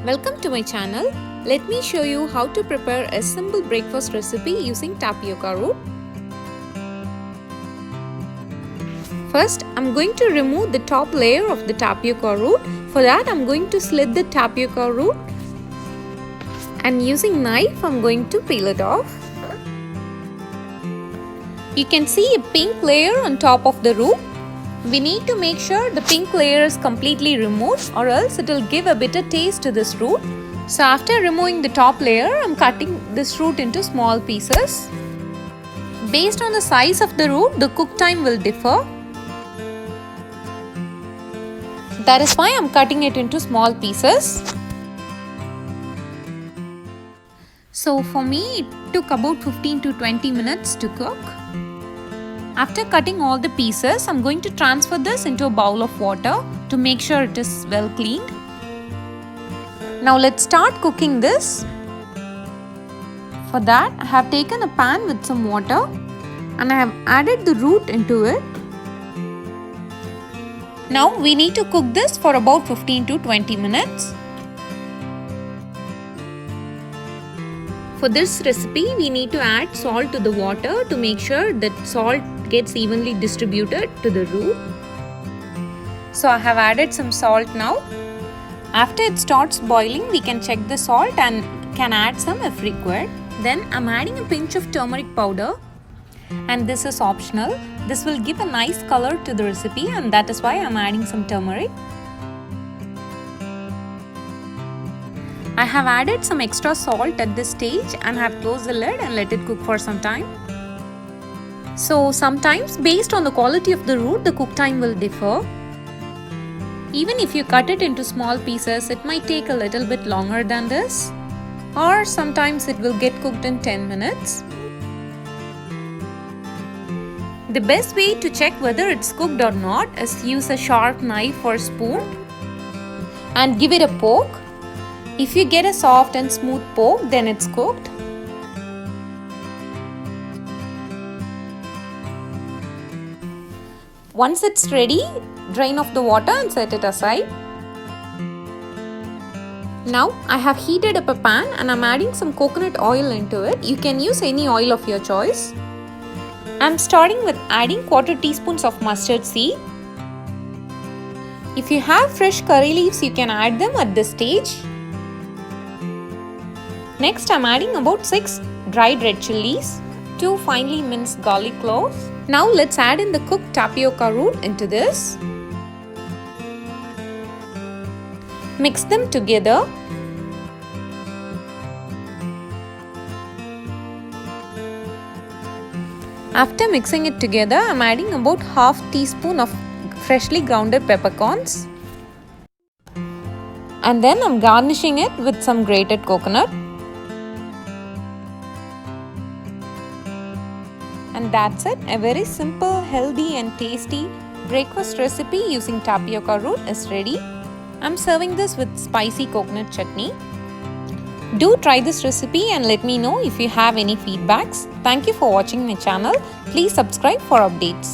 Welcome to my channel. Let me show you how to prepare a simple breakfast recipe using tapioca root. First, I'm going to remove the top layer of the tapioca root. For that, I'm going to slit the tapioca root and using knife, I'm going to peel it off. You can see a pink layer on top of the root. We need to make sure the pink layer is completely removed or else it will give a bitter taste to this root. So after removing the top layer, I'm cutting this root into small pieces. Based on the size of the root, the cook time will differ. That is why I'm cutting it into small pieces. So for me, it took about 15 to 20 minutes to cook. After cutting all the pieces, I'm going to transfer this into a bowl of water to make sure it is well cleaned. Now let's start cooking this. For that, I have taken a pan with some water and I have added the root into it. Now we need to cook this for about 15 to 20 minutes. For this recipe, we need to add salt to the water to make sure that salt gets evenly distributed to the root. So I have added some salt now. After it starts boiling, we can check the salt and can add some if required. Then I'm adding a pinch of turmeric powder, and this is optional. This will give a nice color to the recipe, and that is why I'm adding some turmeric. I have added some extra salt at this stage and have closed the lid and let it cook for some time. So sometimes based on the quality of the root, the cook time will differ. Even if you cut it into small pieces, it might take a little bit longer than this. Or sometimes it will get cooked in 10 minutes. The best way to check whether it's cooked or not is use a sharp knife or spoon and give it a poke. If you get a soft and smooth poke, then it's cooked. Once it's ready, drain off the water and set it aside. Now I have heated up a pan and I'm adding some coconut oil into it. You can use any oil of your choice. I'm starting with adding 1/4 teaspoons of mustard seed. If you have fresh curry leaves, you can add them at this stage. Next, I'm adding about 6 dried red chillies, 2 finely minced garlic cloves. Now let's add in the cooked tapioca root into this. Mix them together. After mixing it together, I'm adding about 1/2 teaspoon of freshly grounded peppercorns. And then I'm garnishing it with some grated coconut. And that's it. A very simple, healthy and tasty breakfast recipe using tapioca root is ready. I'm serving this with spicy coconut chutney. Do try this recipe and let me know if you have any feedbacks. Thank you for watching my channel. Please subscribe for updates.